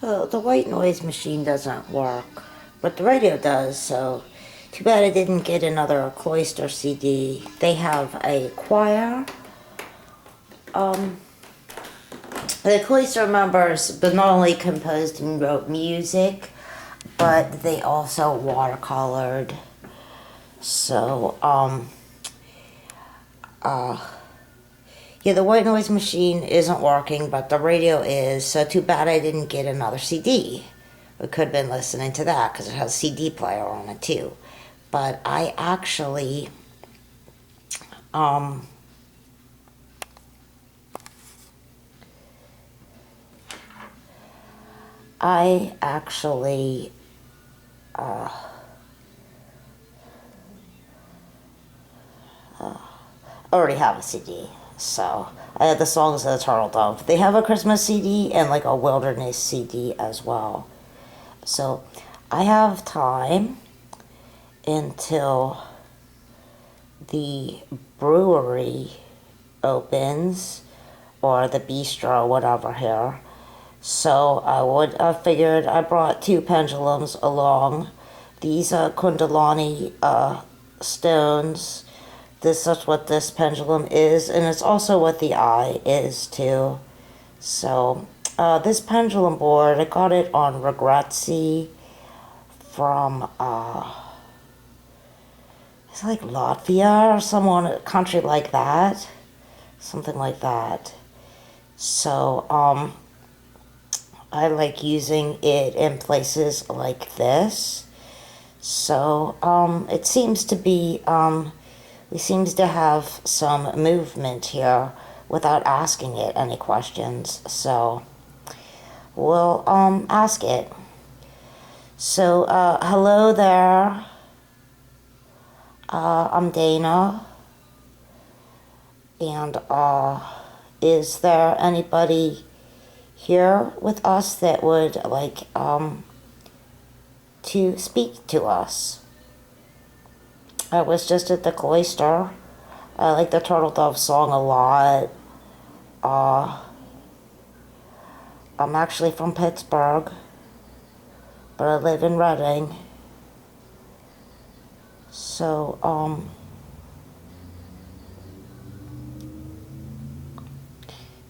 Oh, the white noise machine doesn't work, but the radio does, so too bad I didn't get another Cloister CD. They have a choir. The Cloister members but not only composed and wrote music, but they also watercolored. So, yeah, the white noise machine isn't working, but the radio is, so too bad I didn't get another CD. We could have been listening to that because it has a CD player on it too. But I actually, um, I actually, already have a CD. So I have the songs of the Turtle Dove. They have a Christmas CD and like a wilderness CD as well. So I have time until the brewery opens or the bistro, whatever here. So I figured I brought two pendulums along. These Kundalani stones. This is what this pendulum is, and it's also what the eye is too. So this pendulum board, I got it on Regretzi from it's like Latvia or someone, a country like that, something like that. So I like using it in places like this. So it seems to be we seems to have some movement here without asking it any questions. So we'll ask it. So hello there. I'm Dana. And is there anybody here with us that would like to speak to us? I was just at the Cloister. I like the Turtle Dove song a lot. I'm actually from Pittsburgh, but I live in Reading. So,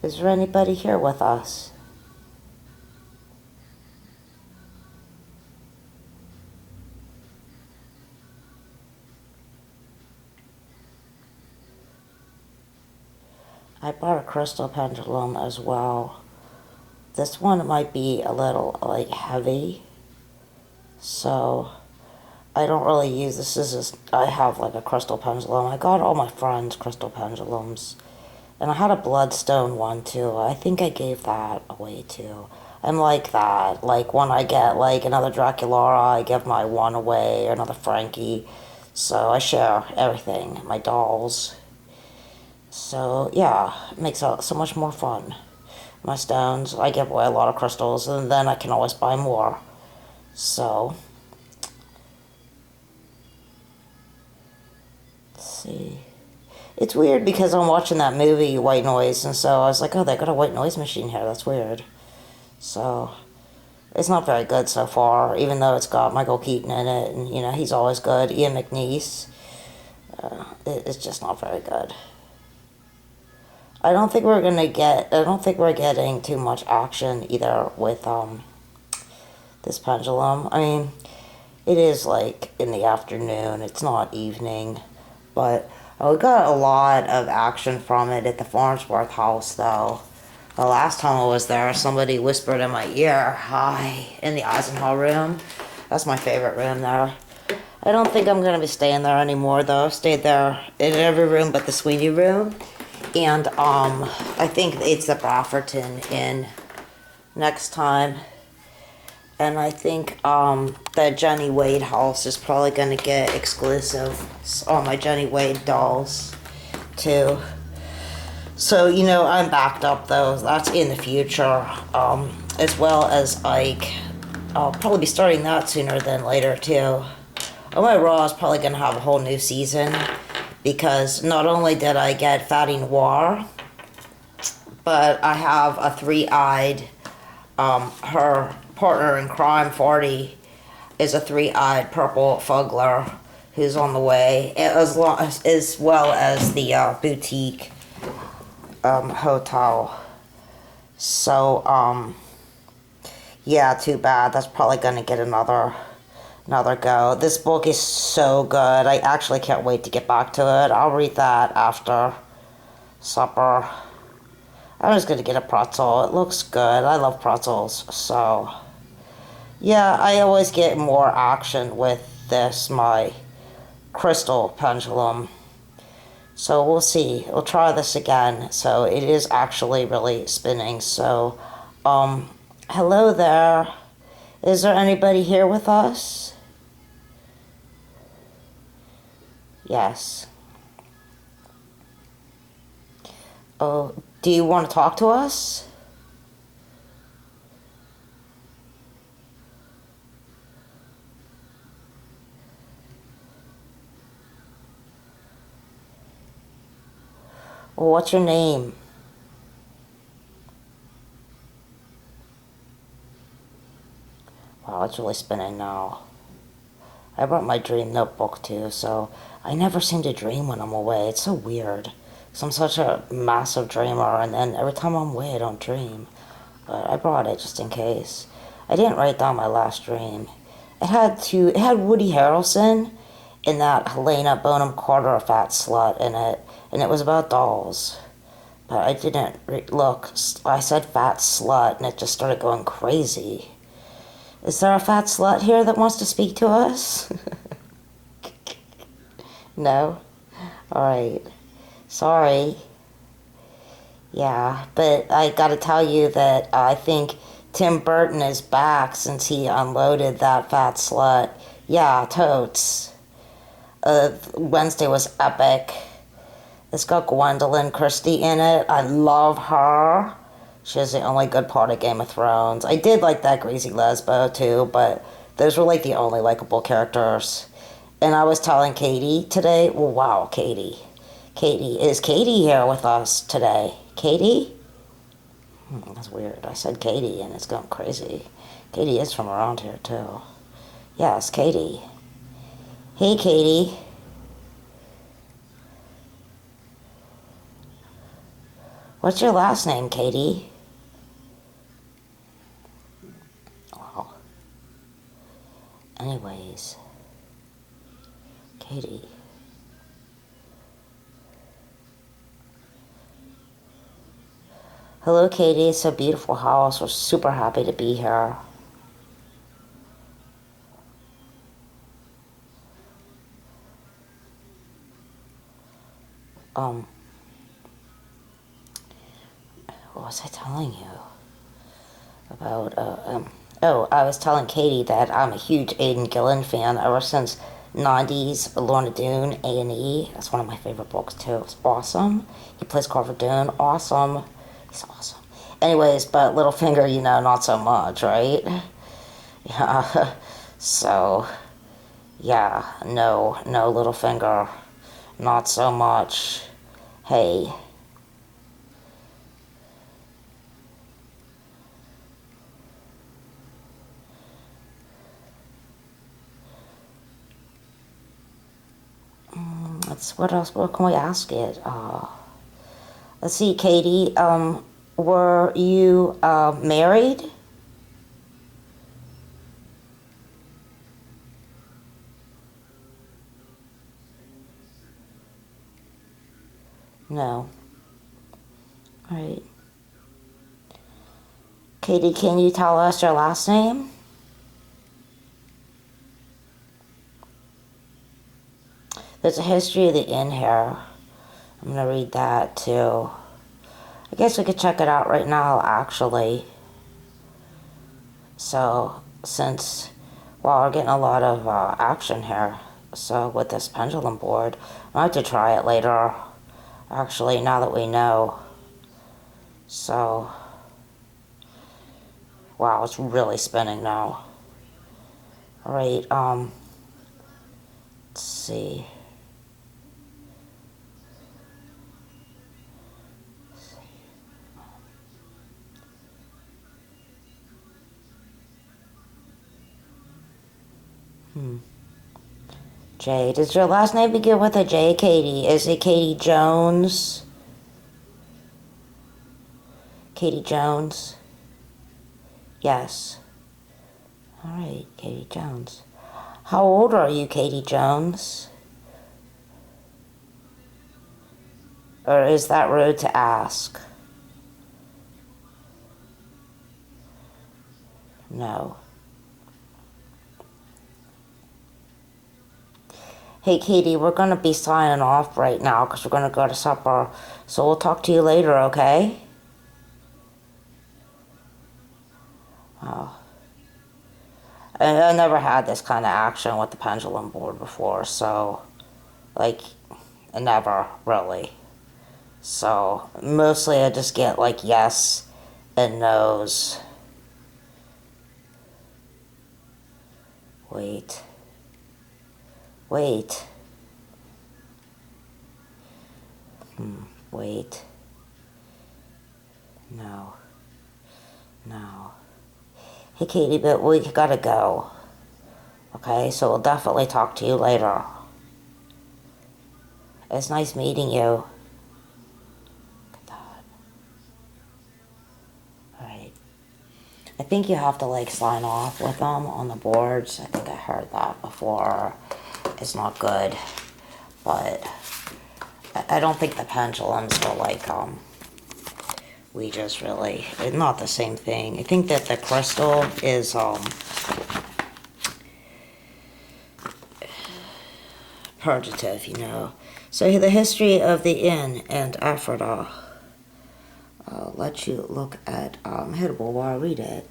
is there anybody here with us? I bought a crystal pendulum as well. This one might be a little like heavy, so I don't really use this. I have like a crystal pendulum. I got all my friends crystal pendulums, and I had a bloodstone one too. I think I gave that away too. I'm like that. Like when I get like another Draculaura, I give my one away, or another Frankie. So I share everything, my dolls. So yeah, it makes it so much more fun. My stones, I give away a lot of crystals, and then I can always buy more. So, let's see. It's weird because I'm watching that movie, White Noise, and so I was like, oh, they got a white noise machine here. That's weird. So, it's not very good so far, even though it's got Michael Keaton in it, and, you know, he's always good. Ian McNeice. It's just not very good. I don't think we're getting too much action either with this pendulum. I mean, it is like in the afternoon, it's not evening, but we got a lot of action from it at the Farnsworth house though. The last time I was there, somebody whispered in my ear, hi, in the Eisenhower room. That's my favorite room there. I don't think I'm going to be staying there anymore though. I've stayed there in every room but the Sweeney room. And I think it's the Bafferton Inn next time. And I think the Jenny Wade house is probably going to get exclusive on my Jenny Wade dolls too. So, you know, I'm backed up though. That's in the future. As well as Ike. I'll probably be starting that sooner than later too. Oh, my Raw is probably going to have a whole new season. Because not only did I get Fatty Noir, but I have a three-eyed her partner in crime, 40, is a three-eyed purple fuggler who's on the way, as well as the boutique hotel. So, yeah, too bad. That's probably going to get another go. This book is so good. I actually can't wait to get back to it. I'll read that after supper. I'm just going to get a pretzel. It looks good. I love pretzels. So, yeah, I always get more action with this, my crystal pendulum. So we'll see. We'll try this again. So it is actually really spinning. So, hello there. Is there anybody here with us? Yes. Oh, do you want to talk to us? Well, what's your name? Wow, it's really spinning now. I brought my dream notebook too, so I never seem to dream when I'm away. It's so weird. Because I'm such a massive dreamer, and then every time I'm away, I don't dream. But I brought it just in case. I didn't write down my last dream. It had Woody Harrelson and that Helena Bonham Carter, a fat slut, in it, and it was about dolls. But I didn't look. I said fat slut, and it just started going crazy. Is there a fat slut here that wants to speak to us? No? Alright. Sorry. Yeah, but I gotta tell you that I think Tim Burton is back since he unloaded that fat slut. Yeah, totes. Wednesday was epic. It's got Gwendolyn Christie in it. I love her. She's the only good part of Game of Thrones. I did like that greasy lesbo too, but those were like the only likable characters. And I was telling Katie today, well, wow, Katie. Is Katie here with us today? Katie? That's weird. I said Katie and it's going crazy. Katie is from around here too. Yes, Katie. Hey, Katie. What's your last name, Katie? Wow. Anyways, Katie. Hello, Katie. It's a beautiful house. We're super happy to be here. What was I telling you about? Oh, I was telling Katie that I'm a huge Aidan Gillen fan ever since 90s Lorna Doone A&E. That's one of my favorite books too. It's awesome. He plays Carver Doone. Awesome. He's awesome. Anyways, but Littlefinger, not so much, right? Yeah. So, yeah, no, Littlefinger, not so much. Hey. What else? What can we ask it? Let's see, Katie. Were you married? No. All right. Katie, can you tell us your last name? There's a history of the inn here. I'm gonna read that too. I guess we could check it out right now, actually. So, since, well, we're getting a lot of action here. So, with this pendulum board, I might have to try it later. Actually, now that we know. So, wow, it's really spinning now. Alright, let's see. J. Does your last name begin with a J, Katie? Is it Katie Jones? Katie Jones? Yes. Alright, Katie Jones. How old are you, Katie Jones? Or is that rude to ask? No. Hey, Katie, we're going to be signing off right now because we're going to go to supper. So we'll talk to you later, okay? Oh. I never had this kind of action with the pendulum board before, so, like, never, really. So, mostly I just get, like, yes and no's. Wait. Wait. Wait. No. No. Hey, Katie, but we gotta go. Okay, so we'll definitely talk to you later. It's nice meeting you. Alright. I think you have to, like, sign off with them on the boards. I think I heard that before. It's not good. But I don't think the pendulums are like, we just really, it's not the same thing. I think that the crystal is, purgative, you know. So the history of the inn and Ephrata. I'll let you look at Hittable while I read it.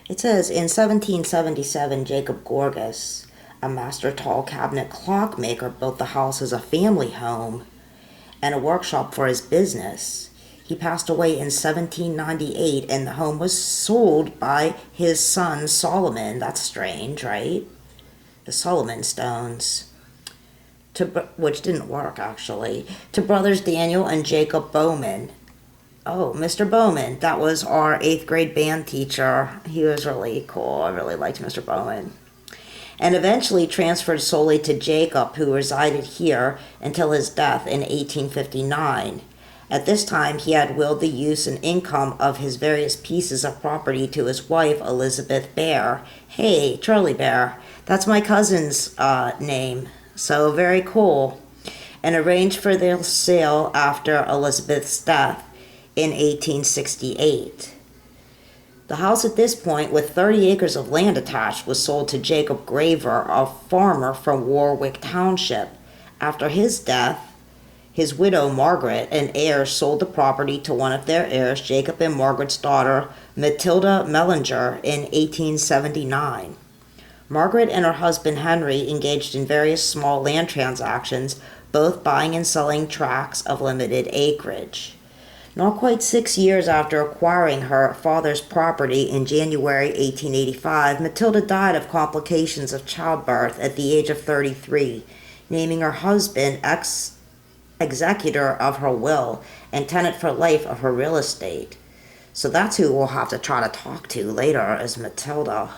It says, in 1777, Jacob Gorgas, a master tall cabinet clockmaker, built the house as a family home and a workshop for his business. He passed away in 1798, and the home was sold by his son Solomon. That's strange, right? The Solomon stones. Which didn't work, actually. To brothers Daniel and Jacob Bowman. Oh, Mr. Bowman. That was our 8th grade band teacher. He was really cool. I really liked Mr. Bowman. And eventually transferred solely to Jacob, who resided here until his death in 1859. At this time, he had willed the use and income of his various pieces of property to his wife, Elizabeth Bear. Hey, Charlie Bear. That's my cousin's name. So very cool. And arranged for their sale after Elizabeth's death in 1868. The house at this point, with 30 acres of land attached, was sold to Jacob Graver, a farmer from Warwick Township. After his death, his widow, Margaret, and heirs sold the property to one of their heirs, Jacob and Margaret's daughter, Matilda Mellinger, in 1879. Margaret and her husband, Henry, engaged in various small land transactions, both buying and selling tracts of limited acreage. Not quite 6 years after acquiring her father's property in January 1885, Matilda died of complications of childbirth at the age of 33, naming her husband executor of her will and tenant for life of her real estate. So that's who we'll have to try to talk to later, is Matilda.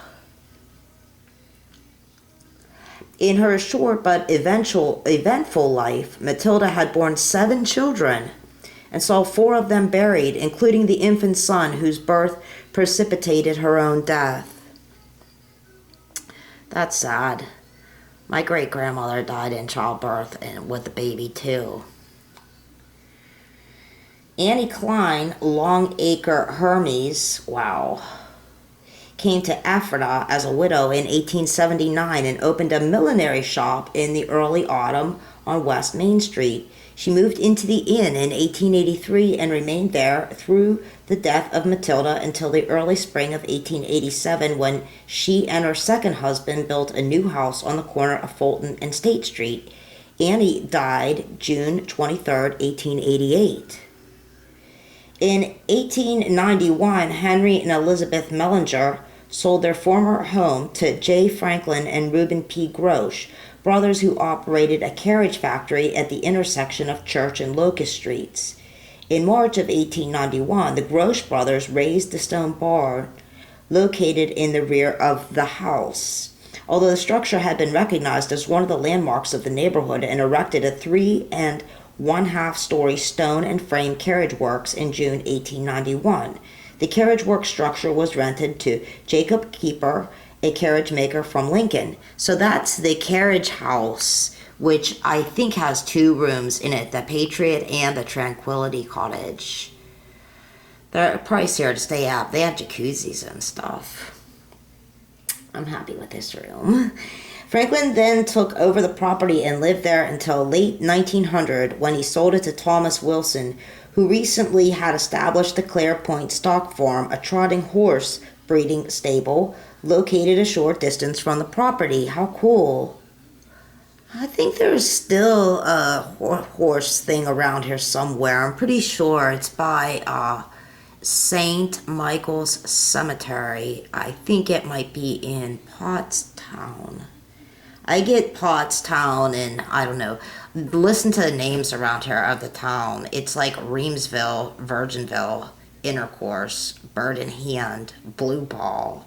In her short but eventful life, Matilda had borne 7 children and saw 4 of them buried, including the infant son whose birth precipitated her own death. That's sad. My great-grandmother died in childbirth and with the baby too. Annie Klein, Longacre Hermes, wow, came to Ephrata as a widow in 1879 and opened a millinery shop in the early autumn on West Main Street. She moved into the inn in 1883 and remained there through the death of Matilda until the early spring of 1887, when she and her second husband built a new house on the corner of Fulton and State Street. Annie died June 23, 1888. In 1891, Henry and Elizabeth Mellinger sold their former home to J. Franklin and Reuben P. Grosh, brothers who operated a carriage factory at the intersection of Church and Locust Streets. In March of 1891, the Grosh brothers raised the stone barn located in the rear of the house. Although the structure had been recognized as one of the landmarks of the neighborhood and erected a 3 1/2-story stone and frame carriage works in June 1891. The carriage work structure was rented to Jacob Keeper, a carriage maker from Lincoln. So that's the carriage house, which I think has 2 rooms in it, the Patriot and the Tranquility Cottage. They're pricier to stay at. They have jacuzzis and stuff. I'm happy with this room. Franklin then took over the property and lived there until late 1900 when he sold it to Thomas Wilson, who recently had established the Clare Point Stock Farm, a trotting horse breeding stable located a short distance from the property. How cool. I think there's still a horse thing around here somewhere. I'm pretty sure it's by St. Michael's Cemetery. I think it might be in Pottstown. I get Pottstown and, I don't know, listen to the names around here of the town. It's like Reamsville, Virginville, Intercourse, Bird in Hand, Blue Ball.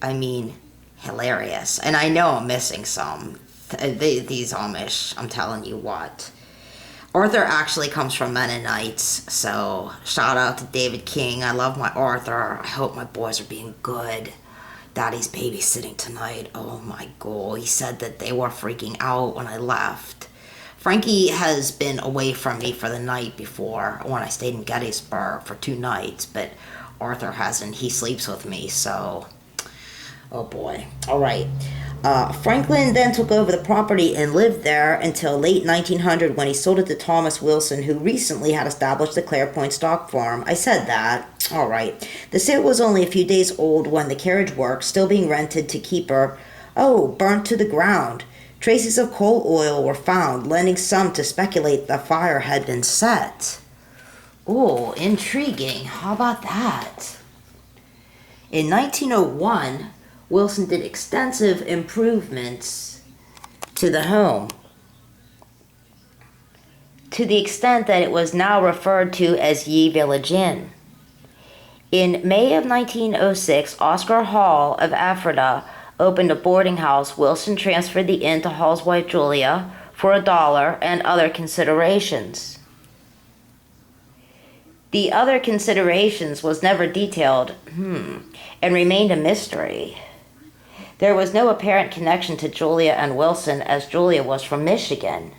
I mean, hilarious. And I know I'm missing some. These Amish, I'm telling you what. Arthur actually comes from Mennonites, so shout out to David King. I love my Arthur. I hope my boys are being good. Daddy's babysitting tonight. Oh my god. He said that they were freaking out when I left. Frankie has been away from me for the night before when I stayed in Gettysburg for 2 nights, but Arthur hasn't. He sleeps with me, so oh boy. Alright. Franklin then took over the property and lived there until late 1900 when he sold it to Thomas Wilson, who recently had established the Clare Point Stock Farm. I said that. All right. The sale was only a few days old when the carriage work, still being rented to Keeper, burnt to the ground. Traces of coal oil were found, lending some to speculate the fire had been set. Ooh, intriguing. How about that? In 1901, Wilson did extensive improvements to the home, to the extent that it was now referred to as Ye Village Inn. In May of 1906, Oscar Hall of Ephrata opened a boarding house. Wilson transferred the inn to Hall's wife Julia for $1 and other considerations. The other considerations was never detailed and remained a mystery. There was no apparent connection to Julia and Wilson, as Julia was from Michigan.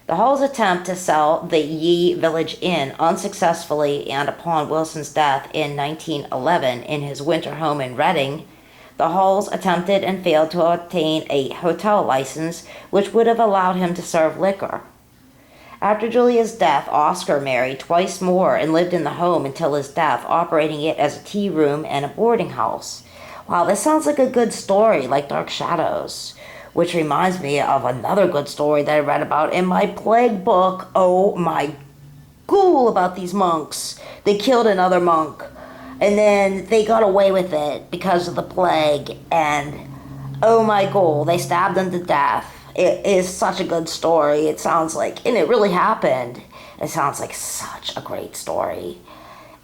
The Hall's attempt to sell the Ye Village Inn unsuccessfully, and upon Wilson's death in 1911 in his winter home in Reading, the Halls attempted and failed to obtain a hotel license which would have allowed him to serve liquor. After Julia's death, Oscar married twice more and lived in the home until his death, operating it as a tea room and a boarding house. Wow, this sounds like a good story, like Dark Shadows, which reminds me of another good story that I read about in my plague book. Oh my ghoul, about these monks. They killed another monk, and then they got away with it because of the plague, and oh my ghoul, they stabbed them to death. It is such a good story. It sounds like, and it really happened. It sounds like such a great story.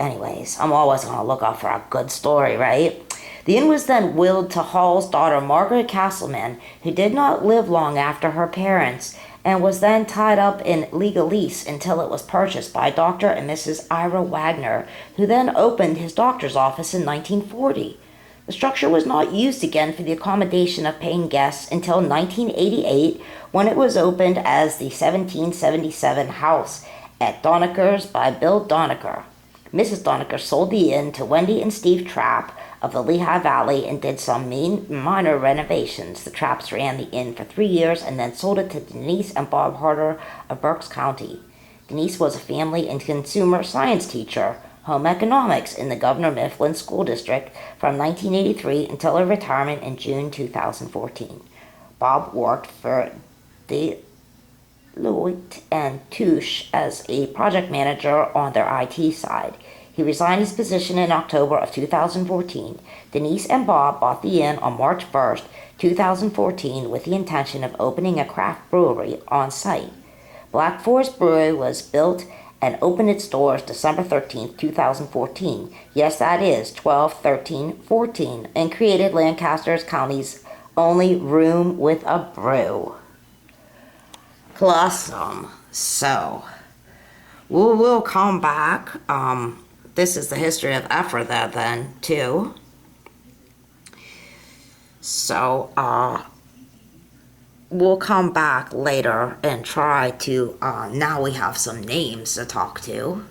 Anyways, I'm always on the lookout for a good story, right? The inn was then willed to Hall's daughter, Margaret Castleman, who did not live long after her parents, and was then tied up in legalese until it was purchased by Dr. and Mrs. Ira Wagner, who then opened his doctor's office in 1940. The structure was not used again for the accommodation of paying guests until 1988, when it was opened as the 1777 House at Donaker's by Bill Donaker. Mrs. Donaker sold the inn to Wendy and Steve Trapp of the Lehigh Valley and did some minor renovations. The Trapps ran the inn for 3 years and then sold it to Denise and Bob Harder of Berks County. Denise was a family and consumer science teacher, home economics in the Governor Mifflin School District from 1983 until her retirement in June 2014. Bob worked for Deloitte and Touche as a project manager on their IT side. He resigned his position in October of 2014. Denise and Bob bought the inn on March 1st, 2014, with the intention of opening a craft brewery on site. Black Forest Brewery was built and opened its doors December 13th, 2014. Yes, that is 12-13-14, and created Lancaster County's only room with a brew. Awesome. So, we'll come back. This is the history of Ephrata then, too. So, we'll come back later and try to, now we have some names to talk to.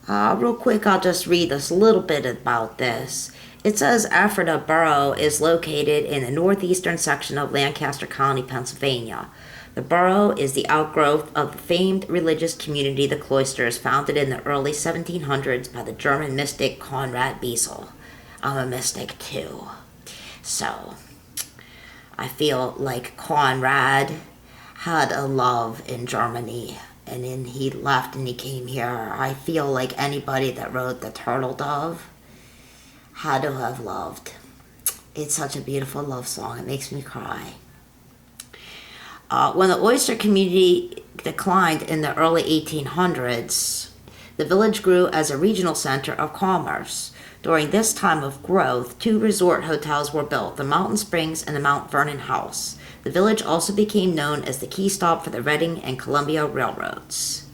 Real quick, I'll just read this little bit about this. It says Ephrata Borough is located in the northeastern section of Lancaster County, Pennsylvania. The borough is the outgrowth of the famed religious community, the Cloisters, founded in the early 1700s by the German mystic Conrad Beissel. I'm a mystic too. So, I feel like Conrad had a love in Germany, and then he left and he came here. I feel like anybody that wrote The Turtle Dove had to have loved. It's such a beautiful love song. It makes me cry. When the oyster community declined in the early 1800s, the village grew as a regional center of commerce. During this time of growth, 2 resort hotels were built, the Mountain Springs and the Mount Vernon House. The village also became known as the key stop for the Reading and Columbia Railroads.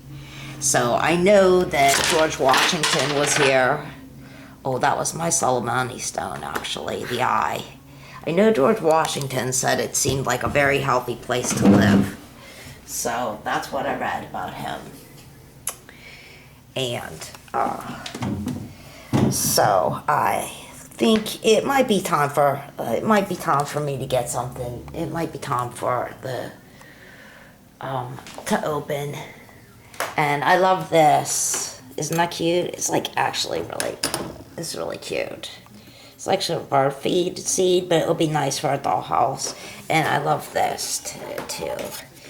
So I know that George Washington was here. Oh, that was my Solomoni stone, actually, the eye. I know George Washington said it seemed like a very healthy place to live. So that's what I read about him. And so I think it might be time for me to get something. It might be time for the to open. And I love this. Isn't that cute? It's like actually it's really cute. It's like a bird feed seed, but it'll be nice for a dollhouse. And I love this too.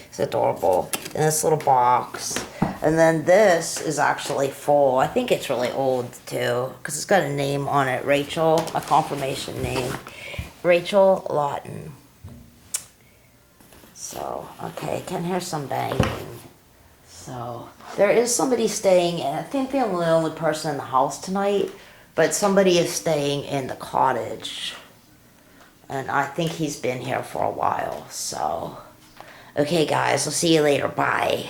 It's adorable. In this little box. And then this is actually full. I think it's really old too, because it's got a name on it. Rachel, a confirmation name. Rachel Lawton. So, okay, can hear some banging. So, there is somebody staying, and I think I'm the only person in the house tonight. But somebody is staying in the cottage. And I think he's been here for a while, so. Okay, guys, I'll see you later. Bye.